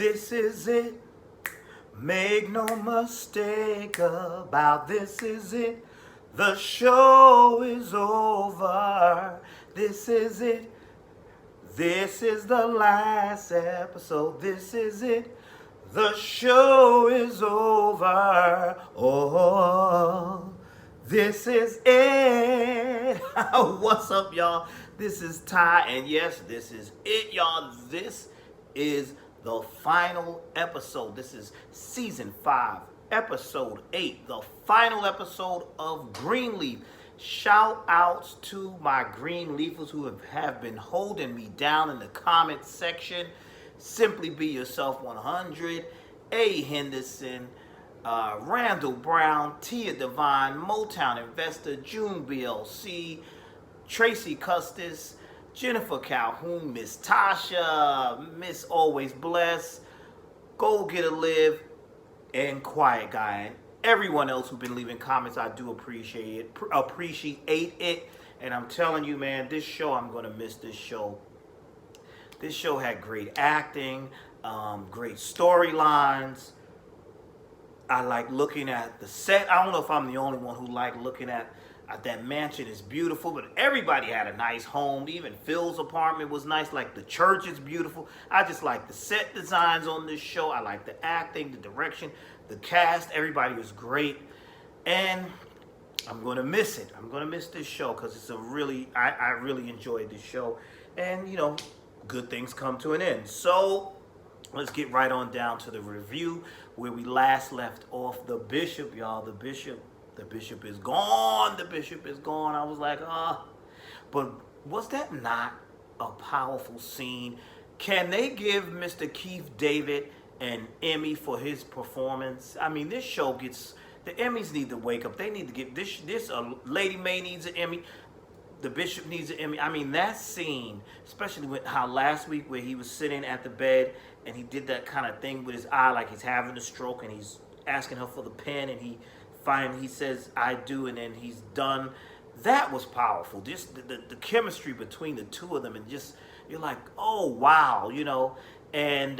This is it. Make no mistake about this is it. The show is over. This is it. This is the last episode. This is it. The show is over. Oh, this is it. What's up, y'all? This is Ty, and yes, this is it, y'all. This is the final episode. This is season 5, episode 8, the final episode of Greenleaf. Shout outs to my Greenleafers who have been holding me down in the comment section. Simply Be Yourself 100, A. Henderson, Randall Brown, Tia Divine, Motown Investor, June BLC, Tracy Custis, Jennifer Calhoun, Miss Tasha, Miss Always Blessed, Go Get a Live, and Quiet Guy, and everyone else who's been leaving comments. I do appreciate it. And I'm telling you, man, this show, I'm gonna miss this show. This show had great acting, great storylines. I like looking at the set. I don't know if I'm the only one who like looking at that mansion. Is beautiful, but everybody had a nice home. Even Phil's apartment was nice. Like the church is beautiful. I just like the set designs on this show. I like the acting, the direction, the cast. Everybody was great, and I'm gonna miss it. I'm gonna miss this show because it's a really, I really enjoyed this show, and you know, good things come to an end. So let's get right on down to the review where we last left off. The Bishop, y'all. The Bishop is gone. The Bishop is gone. I was like, but was that not a powerful scene? Can they give Mr. Keith David an Emmy for his performance? I mean, this show gets, the Emmys need to wake up. They need to get this Lady Mae needs an Emmy. The Bishop needs an Emmy. I mean, that scene, especially with how last week where he was sitting at the bed and he did that kind of thing with his eye like he's having a stroke and he's asking her for the pen and he says, I do, and then he's done. That was powerful. Just the chemistry between the two of them, and just, you're like, oh, wow, you know. And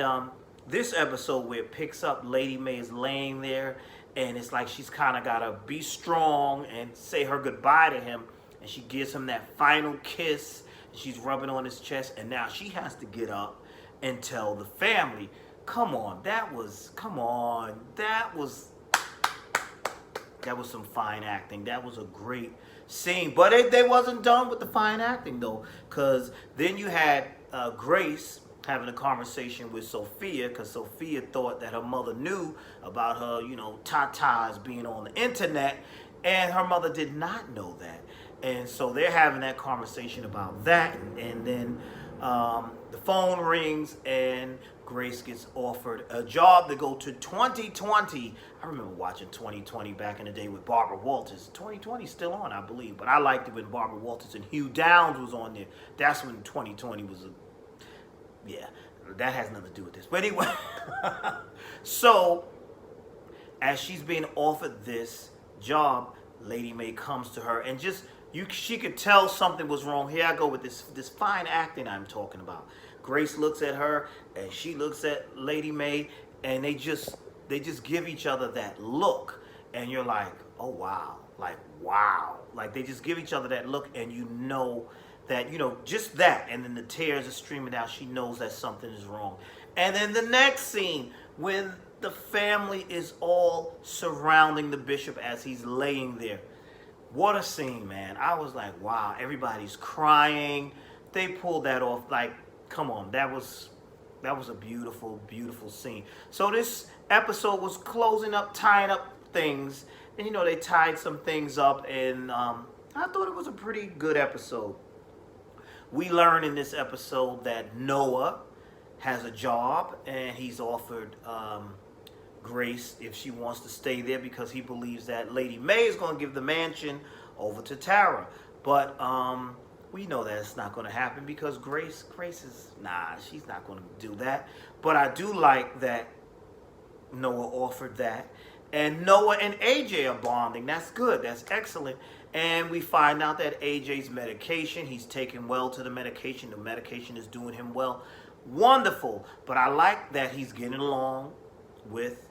this episode where it picks up, Lady Mae is laying there, and it's like she's kind of got to be strong and say her goodbye to him, and she gives him that final kiss. She's rubbing on his chest, and now she has to get up and tell the family. Come on, that was some fine acting. That was a great scene. But they wasn't done with the fine acting, though, because then you had Grace having a conversation with Sophia, because Sophia thought that her mother knew about her, you know, tatas being on the internet, and her mother did not know that. And so they're having that conversation about that, and then the phone rings, and Grace gets offered a job to go to 2020. I remember watching 2020 back in the day with Barbara Walters. 2020 is still on, I believe, but I liked it when Barbara Walters and Hugh Downs was on there. That's when 2020 was yeah, that has nothing to do with this. But anyway, so as she's being offered this job, Lady Mae comes to her and just, she could tell something was wrong. Here I go with this fine acting I'm talking about. Grace looks at her and she looks at Lady Mae, and they just give each other that look, and you're like, oh wow, like wow, like they just give each other that look, and you know that, you know, just that, and then the tears are streaming down. She knows that something is wrong. And then the next scene, when the family is all surrounding the Bishop as he's laying there. What a scene, man. I was like, wow, everybody's crying. They pulled that off. Like, come on, that was a beautiful, beautiful scene. So this episode was closing up, tying up things. And, you know, they tied some things up, and I thought it was a pretty good episode. We learn in this episode that Noah has a job, and he's offered Grace if she wants to stay there, because he believes that Lady Mae is going to give the mansion over to Tara. But we know that it's not going to happen, because Grace is, she's not going to do that. But I do like that Noah offered that. And Noah and AJ are bonding. That's good. That's excellent. And we find out that AJ's medication, he's taken well to the medication. The medication is doing him well. Wonderful. But I like that he's getting along with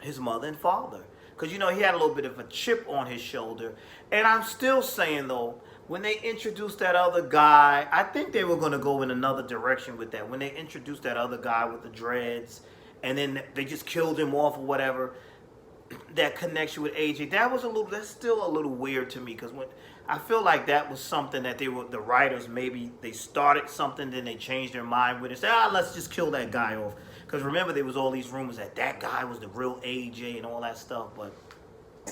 his mother and father. Because, he had a little bit of a chip on his shoulder. And I'm still saying, though, when they introduced that other guy, I think they were going to go in another direction with that. When they introduced that other guy with the dreads, and then they just killed him off or whatever, that connection with AJ, that's still a little weird to me. Because when I feel like that was something that the writers, maybe they started something, then they changed their mind with it. Say, let's just kill that guy off. Because remember, there was all these rumors that guy was the real AJ and all that stuff, but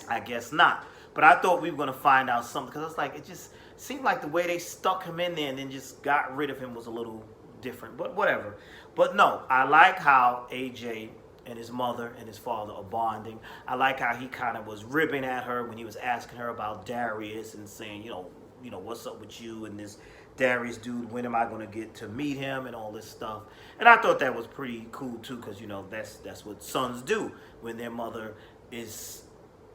I guess not. But I thought we were going to find out something, because it's like, it just seemed like the way they stuck him in there and then just got rid of him was a little different, but whatever. But no, I like how AJ and his mother and his father are bonding. I like how he kind of was ribbing at her when he was asking her about Darius and saying, what's up with you and this Darius dude, when am I going to get to meet him and all this stuff. And I thought that was pretty cool too, because that's what sons do when their mother is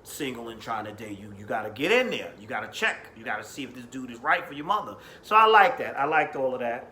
single and trying to date you. You got to get in there. You got to check. You got to see if this dude is right for your mother. So I like that. I liked all of that.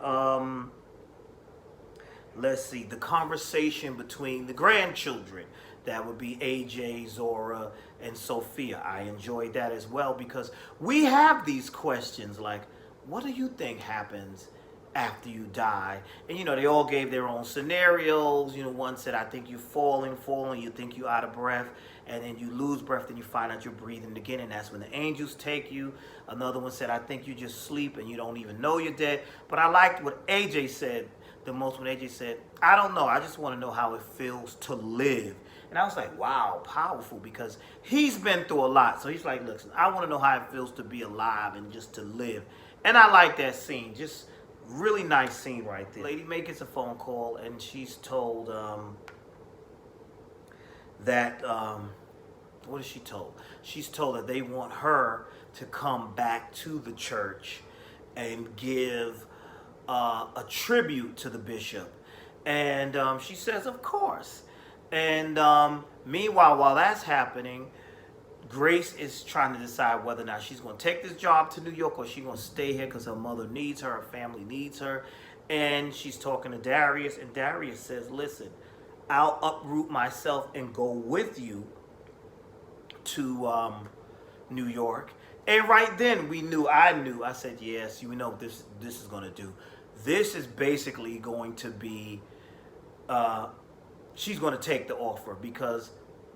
Let's see, the conversation between the grandchildren. That would be AJ, Zora, and Sophia. I enjoyed that as well, because we have these questions like, what do you think happens after you die? And, they all gave their own scenarios. One said, I think you falling, you think you out of breath, and then you lose breath, then you find out you're breathing again, and that's when the angels take you. Another one said, I think you just sleep and you don't even know you're dead. But I liked what AJ said the most, when AJ said, I don't know, I just want to know how it feels to live. And I was like, wow, powerful, because he's been through a lot. So he's like, listen, I want to know how it feels to be alive and just to live. And I like that scene. Just really nice scene right there. Lady May gets a phone call, and she's told what is she told? She's told that they want her to come back to the church and give a tribute to the bishop. And she says, of course. And meanwhile, while that's happening, Grace is trying to decide whether or not she's going to take this job to New York, or she's going to stay here because her mother needs her family needs her. And she's talking to Darius, and Darius says, listen, I'll uproot myself and go with you to New York. And right then I said, yes, what this is going to do. This is basically going to be, she's going to take the offer, because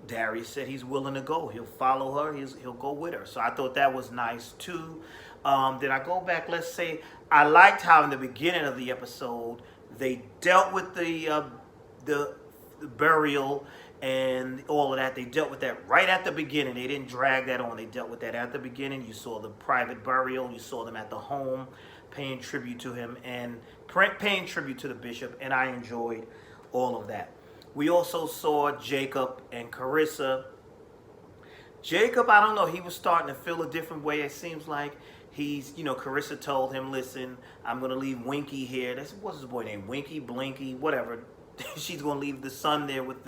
Darius said he's willing to go. He'll follow her. He'll go with her. So I thought that was nice too. Then I go back. Let's say I liked how in the beginning of the episode they dealt with the burial and all of that. They dealt with that right at the beginning. They didn't drag that on. They dealt with that at the beginning. You saw the private burial. You saw them at the home paying tribute to him and paying tribute to the bishop. And I enjoyed all of that. We also saw Jacob and Carissa. Jacob, I don't know, he was starting to feel a different way. It seems like Carissa told him, listen, I'm going to leave Winky here. What's his boy name? Winky, Blinky, whatever. She's going to leave the son there with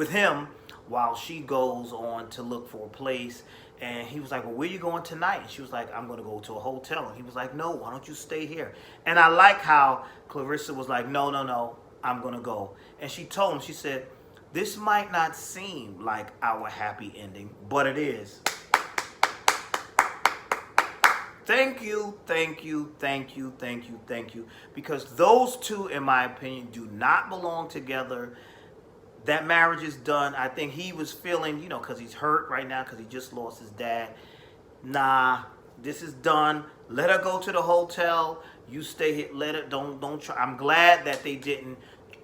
him while she goes on to look for a place. And he was like, well, where you going tonight? And she was like, I'm going to go to a hotel. And he was like, no, why don't you stay here? And I like how Clarissa was like, no, I'm going to go. And she told him, she said, this might not seem like our happy ending, but it is. Thank you. Because those two, in my opinion, do not belong together. That marriage is done. I think he was feeling, because he's hurt right now because he just lost his dad. Nah, this is done. Let her go to the hotel. You stay here. Let her, don't try. I'm glad that they didn't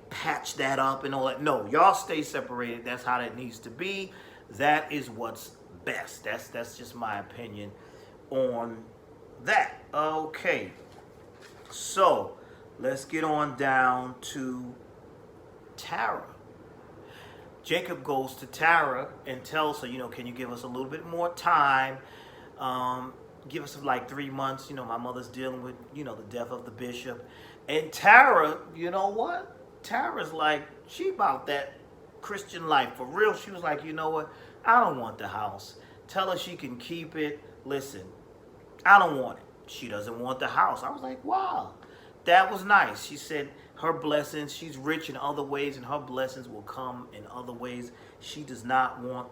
patch that up and all that. No, y'all stay separated. That's how that needs to be. That is what's best. That's just my opinion on that. Okay. So, let's get on down to Tara. Jacob goes to Tara and tells her, can you give us a little bit more time? Give us like 3 months. My mother's dealing with, the death of the bishop. And Tara, you know what? Tara's like, she about that Christian life. For real, she was like, you know what? I don't want the house. Tell her she can keep it. Listen, I don't want it. She doesn't want the house. I was like, wow. that was nice. She said her blessings, she's rich in other ways, and her blessings will come in other ways. She does not want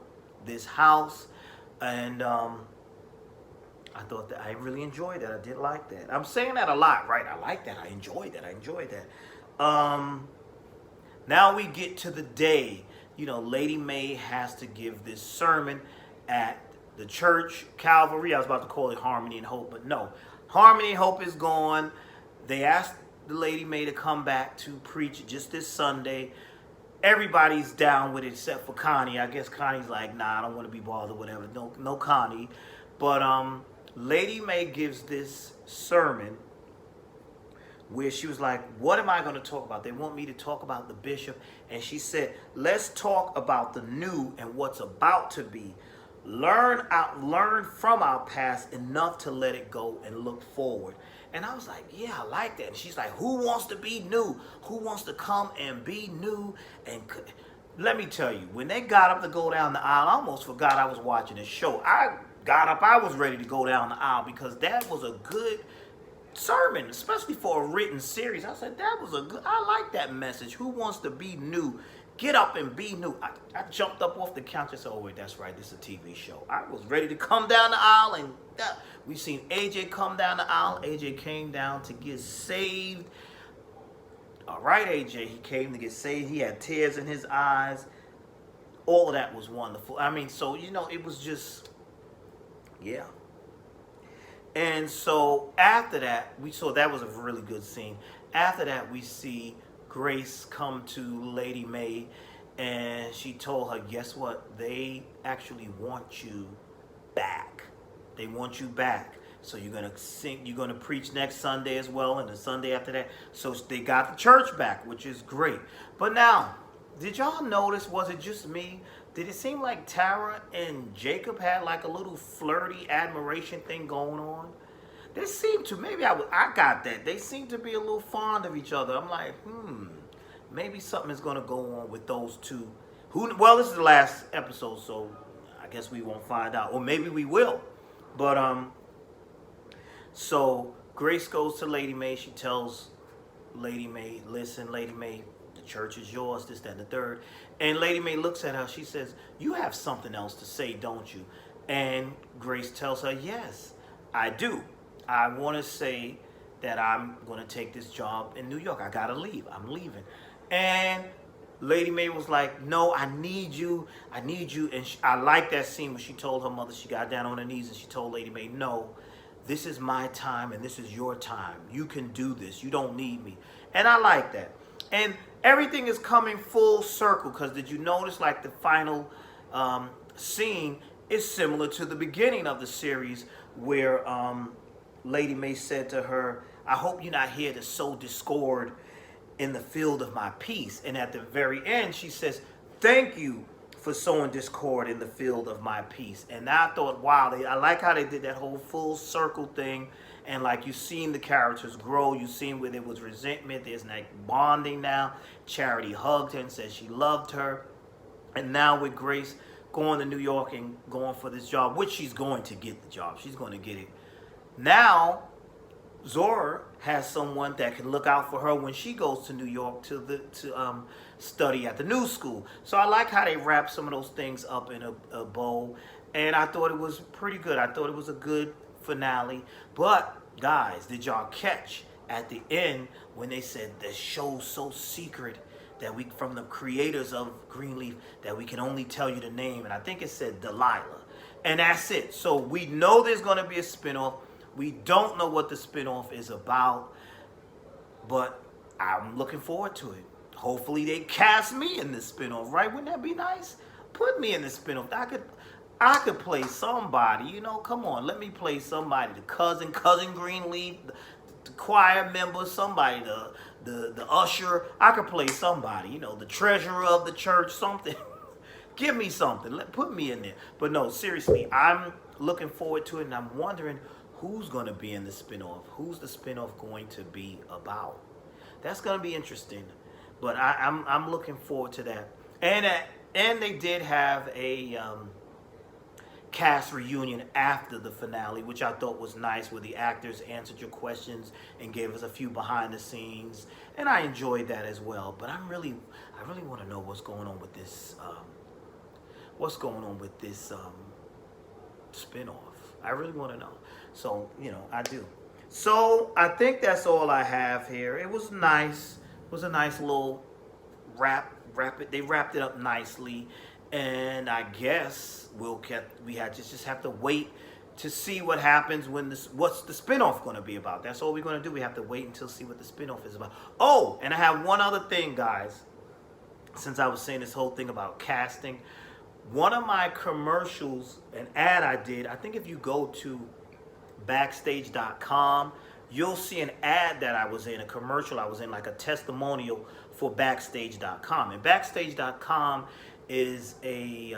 this house. And I thought that I really enjoyed that. I did like that. I'm saying that a lot, right? I like that. I enjoyed that. I enjoyed that. Now we get to the day. You know, Lady Mae has to give this sermon at the church, Calvary. I was about to call it Harmony and Hope, but no. Harmony and Hope is gone. They asked the Lady Mae to come back to preach just this Sunday. Everybody's down with it except for Connie. I guess Connie's like, nah, I don't want to be bothered, whatever. No Connie. But Lady Mae gives this sermon where she was like, what am I going to talk about? They want me to talk about the bishop. And she said, let's talk about the new and what's about to be. Learn from our past enough to let it go and look forward. And I was like, yeah, I like that. And she's like, who wants to be new? Who wants to come and be new? And let me tell you, when they got up to go down the aisle, I almost forgot I was watching a show. I got up, I was ready to go down the aisle because that was a good sermon, especially for a written series. I said, that was a good, I like that message. Who wants to be new? Get up and be new. I jumped up off the couch and said, oh wait, that's right, this is a TV show. I was ready to come down the aisle, and we seen AJ come down the aisle. AJ came down to get saved. All right, AJ, he came to get saved. He had tears in his eyes. All of that was wonderful. I mean, so, you know, it was just, yeah. And so after that, we saw that was a really good scene. After that, we see Grace come to Lady Mae, and she told her, guess what? They actually want you back. They want you back. So you're going to sing, you're going to preach next Sunday as well, and the Sunday after that. So they got the church back, which is great. But now, did y'all notice, was it just me? Did it seem like Tara and Jacob had like a little flirty admiration thing going on? They seemed to, maybe I got that. They seem to be a little fond of each other. I'm like, maybe something is going to go on with those two. Well, this is the last episode, so I guess we won't find out. Or maybe we will. But, so Grace goes to Lady Mae. She tells Lady Mae, listen, Lady Mae, the church is yours, this, that, and the third. And Lady Mae looks at her. She says, you have something else to say, don't you? And Grace tells her, yes, I do. I want to say that I'm going to take this job in New York. I got to leave. I'm leaving. And Lady Mae was like, no, I need you. I need you. And I like that scene when she told her mother, she got down on her knees and she told Lady Mae, no, this is my time and this is your time. You can do this. You don't need me. And I like that. And everything is coming full circle, because did you notice like the final scene is similar to the beginning of the series where Lady Mae said to her, I hope you're not here to sow discord in the field of my peace. And at the very end, she says, thank you for sowing discord in the field of my peace. And I thought, wow, I like how they did that whole full circle thing. And like you've seen the characters grow. You've seen where there was resentment. There's like bonding now. Charity hugged her and said she loved her. And now with Grace going to New York and going for this job, which she's going to get the job. She's going to get it. Now, Zora has someone that can look out for her when she goes to New York to study at the new school. So I like how they wrap some of those things up in a bow. And I thought it was pretty good. I thought it was a good finale. But, guys, did y'all catch at the end when they said the show's so secret that we, from the creators of Greenleaf, that we can only tell you the name? And I think it said Delilah. And that's it. So we know there's going to be a spinoff. We don't know what the spinoff is about, but I'm looking forward to it. Hopefully they cast me in the spinoff, right? Wouldn't that be nice? Put me in the spinoff. I could play somebody, you know, come on, let me play somebody. The cousin Greenleaf, the choir member, somebody, the usher. I could play somebody, you know, the treasurer of the church, something. Give me something. Put me in there. But no, seriously, I'm looking forward to it, and I'm wondering who's going to be in the spinoff. Who's the spinoff going to be about? That's going to be interesting. But I'm looking forward to that. And they did have a cast reunion after the finale, which I thought was nice, where the actors answered your questions and gave us a few behind the scenes, and I enjoyed that as well. But I really want to know what's going on with this. What's going on with this spinoff? I really want to know. So I do. So I think that's all I have here. It was nice. It was a nice little wrap it. They wrapped it up nicely, and I guess we just have to wait to see what happens when what's the spinoff going to be about. That's all we're going to do. We have to wait until see what the spinoff is about. Oh, and I have one other thing, guys. Since I was saying this whole thing about casting, one of my commercials, an ad I did, I think if you go to backstage.com, you'll see an ad that I was in, a commercial I was in, like a testimonial for backstage.com. And backstage.com is a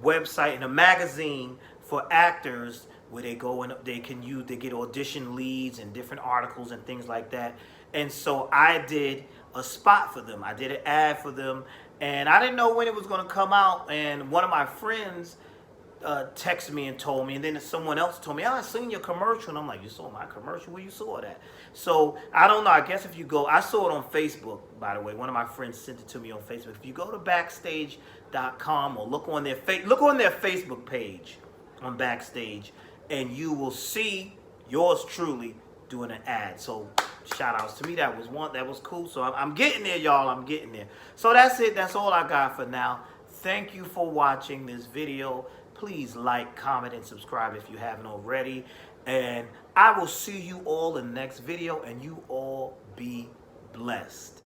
website and a magazine for actors where they go and they get audition leads and different articles and things like that. And so I did a spot for them. I did an ad for them, and I didn't know when it was going to come out. And one of my friends texted me and told me, and then someone else told me, "Oh, I seen your commercial." And I'm like, "You saw my commercial? Where you saw that?" So I don't know. I guess if you go, I saw it on Facebook, by the way. One of my friends sent it to me on Facebook. If you go to backstage.com or look on their Facebook page on Backstage, and you will see yours truly doing an ad. So shout outs to me. That was cool. So I'm getting there, y'all. I'm getting there. So that's it. That's all I got for now. Thank you for watching this video. Please like, comment, and subscribe if you haven't already. And I will see you all in the next video, and you all be blessed.